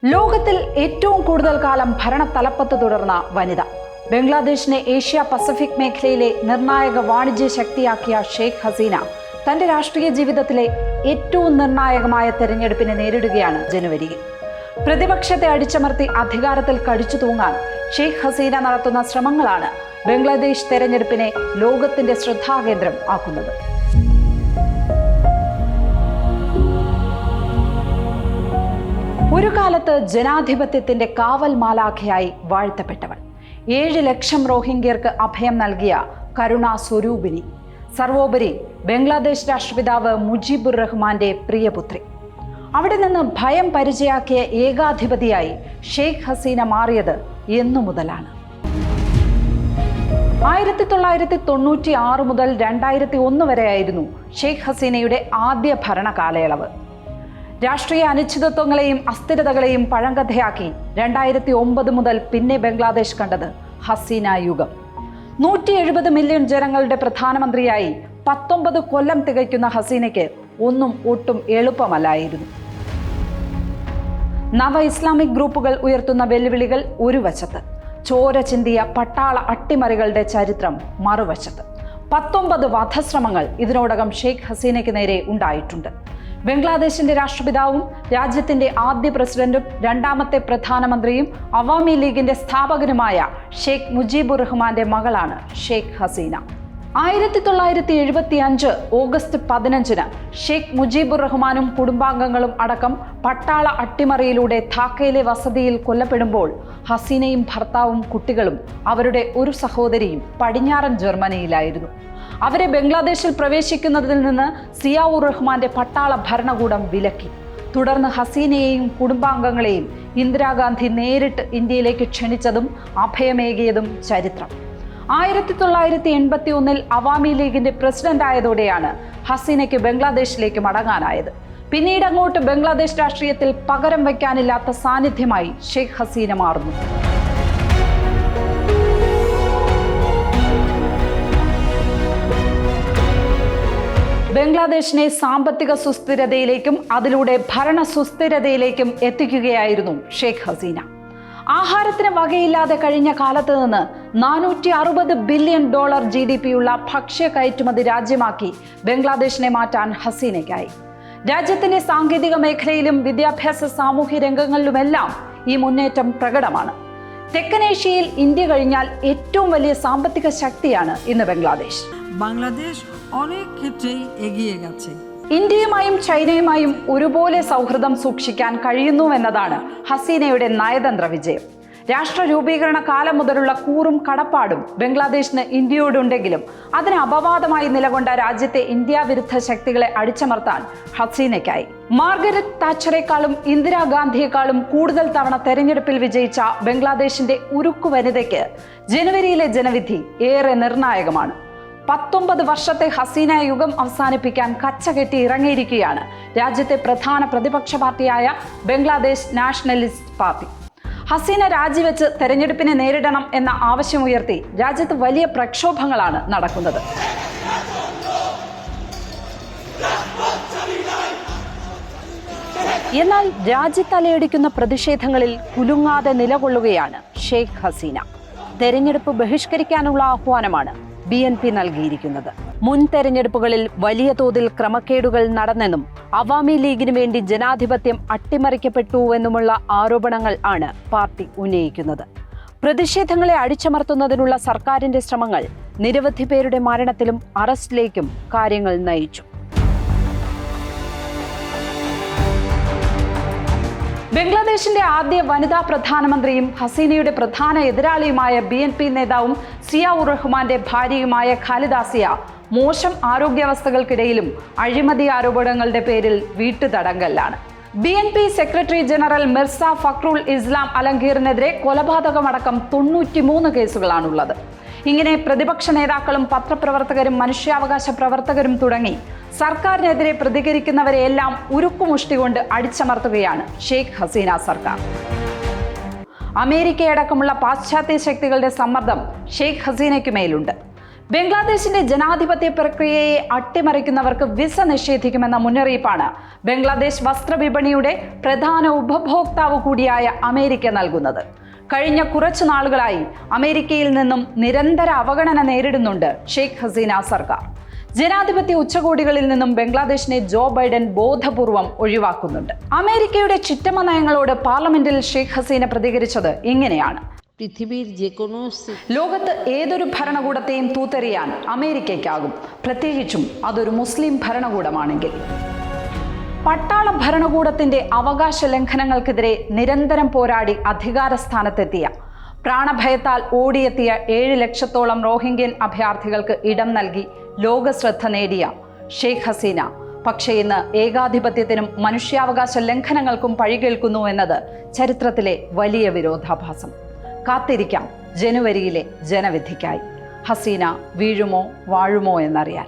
ലോകത്തിൽ ഏറ്റവും കൂടുതൽ കാലം ഭരണത്തലപ്പത്ത് തുടർന്ന വനിത. ബംഗ്ലാദേശിനെ ഏഷ്യ പസഫിക് മേഖലയിലെ നിർണായക വാണിജ്യ ശക്തിയാക്കിയ ഷെയ്ഖ് ഹസീന തന്റെ രാഷ്ട്രീയ ജീവിതത്തിലെ ഏറ്റവും നിർണായകമായ തെരഞ്ഞെടുപ്പിനെ നേരിടുകയാണ് ജനുവരിയിൽ. പ്രതിപക്ഷത്തെ അടിച്ചമർത്തി അധികാരത്തിൽ കടിച്ചു തൂങ്ങാൻ ഷെയ്ഖ് ഹസീന നടത്തുന്ന ശ്രമങ്ങളാണ് ബംഗ്ലാദേശ് തെരഞ്ഞെടുപ്പിനെ ലോകത്തിന്റെ ശ്രദ്ധാകേന്ദ്രം ആക്കുന്നത്. ഒരു കാലത്ത് ജനാധിപത്യത്തിന്റെ കാവൽ മാലാഖയായി വാഴ്ത്തപ്പെട്ടവൾ, 7 ലക്ഷം റോഹിംഗ്യർക്ക് അഭയം നൽകിയ കരുണാ സ്വരൂപിണി, സർവോപരി ബംഗ്ലാദേശ് രാഷ്ട്രപിതാവ് മുജീബുർ റഹ്മാന്റെ പ്രിയപുത്രി. അവിടെ നിന്ന് ഭയം പരിചയാക്കിയ ഏകാധിപതിയായി ഷെയ്ഖ് ഹസീന മാറിയത് എന്നു മുതലാണ്? 1996 മുതൽ 2001 വരെയായിരുന്നു ഷെയ്ഖ് ഹസീനയുടെ ആദ്യ ഭരണ കാലയളവ്. രാഷ്ട്രീയ അനിശ്ചിതത്വങ്ങളെയും അസ്ഥിരതകളെയും പഴങ്കഥയാക്കി 2009 മുതൽ പിന്നെ ബംഗ്ലാദേശ് കണ്ടത് ഹസീന യുഗം. 170 മില്യൺ ജനങ്ങളുടെ പ്രധാനമന്ത്രിയായി 19 കൊല്ലം തികയ്ക്കുന്ന ഹസീനയ്ക്ക് ഒന്നും ഒട്ടും എളുപ്പമല്ലായിരുന്നു. നവ ഇസ്ലാമിക് ഗ്രൂപ്പുകൾ ഉയർത്തുന്ന വെല്ലുവിളികൾ ഒരു വശത്ത്, ചോര ചിന്തിയ പട്ടാള അട്ടിമറികളുടെ ചരിത്രം മറുവശത്ത്. 19 വധശ്രമങ്ങൾ ഇതിനോടകം ഷെയ്ഖ് ഹസീനയ്ക്ക് നേരെ ഉണ്ടായിട്ടുണ്ട്. ബംഗ്ലാദേശിന്റെ രാഷ്ട്രപിതാവും രാജ്യത്തിന്റെ ആദ്യ പ്രസിഡന്റും രണ്ടാമത്തെ പ്രധാനമന്ത്രിയും അവാമി ലീഗിന്റെ സ്ഥാപകനുമായ ഷെയ്ഖ് മുജീബുർ റഹ്മാന്റെ മകളാണ് ഷെയ്ഖ് ഹസീന. 1975 ഓഗസ്റ്റ് 15 ഷെയ്ഖ് മുജീബുർ റഹ്മാനും കുടുംബാംഗങ്ങളും അടക്കം പട്ടാള അട്ടിമറിയിലൂടെ ധാക്കയിലെ വസതിയിൽ കൊല്ലപ്പെടുമ്പോൾ ഹസീനയും ഭർത്താവും കുട്ടികളും അവരുടെ ഒരു സഹോദരിയും പടിഞ്ഞാറൻ ജർമ്മനിയിലായിരുന്നു. അവരെ ബംഗ്ലാദേശിൽ പ്രവേശിക്കുന്നതിൽ നിന്ന് സിയാവുർ റഹ്മാന്റെ പട്ടാള ഭരണകൂടം വിലക്കി. തുടർന്ന് ഹസീനയെയും കുടുംബാംഗങ്ങളെയും ഇന്ദിരാഗാന്ധി നേരിട്ട് ഇന്ത്യയിലേക്ക് ക്ഷണിച്ചതും അഭയമേകിയതും ചരിത്രം. 1981 അവാമി ലീഗിന്റെ പ്രസിഡന്റ് ആയതോടെയാണ് ഹസീനയ്ക്ക് ബംഗ്ലാദേശിലേക്ക് മടങ്ങാനായത്. പിന്നീട് അങ്ങോട്ട് ബംഗ്ലാദേശ് രാഷ്ട്രീയത്തിൽ പകരം വയ്ക്കാനില്ലാത്ത സാന്നിധ്യമായി ഷെയ്ഖ് ഹസീന മാറുന്നു. ബംഗ്ലാദേശിനെ സാമ്പത്തിക സുസ്ഥിരതയിലേക്കും അതിലൂടെ ഭരണ സുസ്ഥിരതയിലേക്കും എത്തിക്കുകയായിരുന്നു ഷെയ്ഖ് ഹസീന. ആഹാരത്തിന് വകയില്ലാതെ കഴിഞ്ഞ കാലത്ത് നിന്ന് $460 ബില്യൺ GDP-യുള്ള ഭക്ഷ്യ കയറ്റുമതി രാജ്യമാക്കി ബംഗ്ലാദേശിനെ മാറ്റാൻ ഹസീനയ്ക്കായി. രാജ്യത്തിന്റെ സാങ്കേതിക മേഖലയിലും വിദ്യാഭ്യാസ സാമൂഹ്യ രംഗങ്ങളിലുമെല്ലാം ഈ മുന്നേറ്റം പ്രകടമാണ്. തെക്കനേഷ്യയിൽ ഇന്ത്യ കഴിഞ്ഞാൽ ഏറ്റവും വലിയ സാമ്പത്തിക ശക്തിയാണ് ഇന്ന് ബംഗ്ലാദേശ്. বাংলাদেশ অনেক ক্ষেত্রেই এগিয়ে গেছে. ഇന്ത്യയുമായും ചൈനയുമായും ഒരുപോലെ സൗഹൃദം സൂക്ഷിക്കാൻ കഴിയുന്നുവെന്നതാണ് ഹസീനയുടെ നയതന്ത്ര വിജയം. രാഷ്ട്ര രൂപീകരണ കാലം മുതലുള്ള കൂറും കടപ്പാടും ബംഗ്ലാദേശിന് ഇന്ത്യയോടുണ്ടെങ്കിലും അതിന് അപവാദമായി നിലകൊണ്ട രാജ്യത്തെ ഇന്ത്യ വിരുദ്ധ ശക്തികളെ അടിച്ചമർത്താൻ ഹസീനയ്ക്കായി. മാർഗരറ്റ് താച്ചറേക്കാളും ഇന്ദിരാഗാന്ധിയെക്കാളും കൂടുതൽ തവണ തെരഞ്ഞെടുപ്പിൽ വിജയിച്ച ബംഗ്ലാദേശിന്റെ ഉരുക്കു വനിതയ്ക്ക് ജനുവരിയിലെ ജനവിധി ഏറെ നിർണായകമാണ്. 19 വർഷത്തെ ഹസീന യുഗം അവസാനിപ്പിക്കാൻ കച്ചകെട്ടി ഇറങ്ങിയിരിക്കുകയാണ് രാജ്യത്തെ പ്രധാന പ്രതിപക്ഷ പാർട്ടിയായ ബംഗ്ലാദേശ് നാഷണലിസ്റ്റ് പാർട്ടി. ഹസീന രാജിവെച്ച് തെരഞ്ഞെടുപ്പിനെ നേരിടണം എന്ന ആവശ്യമുയർത്തി രാജ്യത്ത് വലിയ പ്രക്ഷോഭങ്ങളാണ് നടക്കുന്നത്. എന്നാൽ രാജ്യത്തലയടിക്കുന്ന പ്രതിഷേധങ്ങളിൽ കുലുങ്ങാതെ നിലകൊള്ളുകയാണ് ഷെയ്ഖ് ഹസീന. തെരഞ്ഞെടുപ്പ് ബഹിഷ്കരിക്കാനുള്ള ആഹ്വാനമാണ് BNP നൽകിയിരിക്കുന്നത്. മുൻ തെരഞ്ഞെടുപ്പുകളിൽ വലിയ തോതിൽ ക്രമക്കേടുകൾ നടന്നെന്നും അവാമി ലീഗിനു വേണ്ടി ജനാധിപത്യം അട്ടിമറിക്കപ്പെട്ടുവെന്നുമുള്ള ആരോപണങ്ങൾ ആണ് പാർട്ടി ഉന്നയിക്കുന്നത്. പ്രതിഷേധങ്ങളെ അടിച്ചമർത്തുന്നതിനുള്ള സർക്കാരിന്റെ ശ്രമങ്ങൾ നിരവധി പേരുടെ മരണത്തിലും അറസ്റ്റിലേക്കും കാര്യങ്ങൾ നയിച്ചു. ബംഗ്ലാദേശിന്റെ ആദ്യ വനിതാ പ്രധാനമന്ത്രിയും ഹസീനയുടെ പ്രധാന എതിരാളിയുമായ BNP നേതാവും സിയാവുർ റഹ്മാന്റെ ഭാര്യയുമായ ഖാലിദ സിയ മോശം ആരോഗ്യാവസ്ഥകൾക്കിടയിലും അഴിമതി ആരോപണങ്ങളുടെ പേരിൽ വീട്ടുതടങ്കലിലാണ്. BNP secretary general Mirza Fakhrul Islam അലംഗീറിനെതിരെ കൊലപാതകമടക്കം 93 കേസുകളാണുള്ളത്. ഇങ്ങനെ പ്രതിപക്ഷ നേതാക്കളും പത്രപ്രവർത്തകരും മനുഷ്യാവകാശ പ്രവർത്തകരും തുടങ്ങി സർക്കാരിനെതിരെ പ്രതികരിക്കുന്നവരെയെല്ലാം ഉരുക്കുമുഷ്ടി കൊണ്ട് അടിച്ചമർത്തുകയാണ് ഷെയ്ഖ് ഹസീന സർക്കാർ. അമേരിക്കയടക്കമുള്ള പാശ്ചാത്യ ശക്തികളുടെ സമ്മർദ്ദം ഷെയ്ഖ് ഹസീനയ്ക്ക് മേലുണ്ട്. ബംഗ്ലാദേശിന്റെ ജനാധിപത്യ പ്രക്രിയയെ അട്ടിമറിക്കുന്നവർക്ക് വിസ നിഷേധിക്കുമെന്ന മുന്നറിയിപ്പാണ് ബംഗ്ലാദേശ് വസ്ത്രവിപണിയുടെ പ്രധാന ഉപഭോക്താവ് കൂടിയായ അമേരിക്ക നൽകുന്നത്. കഴിഞ്ഞ കുറച്ചു നാളുകളായി അമേരിക്കയിൽ നിന്നും നിരന്തര അവഗണന നേരിടുന്നുണ്ട് ഷെയ്ഖ് ഹസീന സർക്കാർ. ജനാധിപത്യ ഉച്ചകോടികളിൽ നിന്നും ബംഗ്ലാദേശിനെ ജോ ബൈഡൻ ബോധപൂർവം ഒഴിവാക്കുന്നുണ്ട്. അമേരിക്കയുടെ ചിറ്റമ്മ നയങ്ങളോട് പാർലമെന്റിൽ ഷെയ്ഖ് ഹസീന പ്രതികരിച്ചത് ഇങ്ങനെയാണ്: ലോകത്ത് ഏതൊരു ഭരണകൂടത്തെയും തൂത്തെറിയാൻ അമേരിക്കയ്ക്കാകും, പ്രത്യേകിച്ചും അതൊരു മുസ്ലിം ഭരണകൂടമാണെങ്കിൽ. പട്ടാള ഭരണകൂടത്തിന്റെ അവകാശ ലംഘനങ്ങൾക്കെതിരെ നിരന്തരം പോരാടി അധികാരസ്ഥാനത്തെത്തിയ, പ്രാണഭയത്താൽ ഓടിയെത്തിയ 7 ലക്ഷത്തോളം റോഹിംഗ്യൻ അഭയാർത്ഥികൾക്ക് ഇടം നൽകി ലോകശ്രദ്ധ നേടിയ ഷെയ്ഖ് ഹസീന പക്ഷേ ഇന്ന് ഏകാധിപത്യത്തിനും മനുഷ്യാവകാശ ലംഘനങ്ങൾക്കും പഴികേൽക്കുന്നു എന്നത് ചരിത്രത്തിലെ വലിയ വിരോധാഭാസം. കാത്തിരിക്കാം ജനുവരിയിലെ ജനവിധിക്കായി. ഹസീന വീഴുമോ വാഴുമോ എന്നറിയാൻ.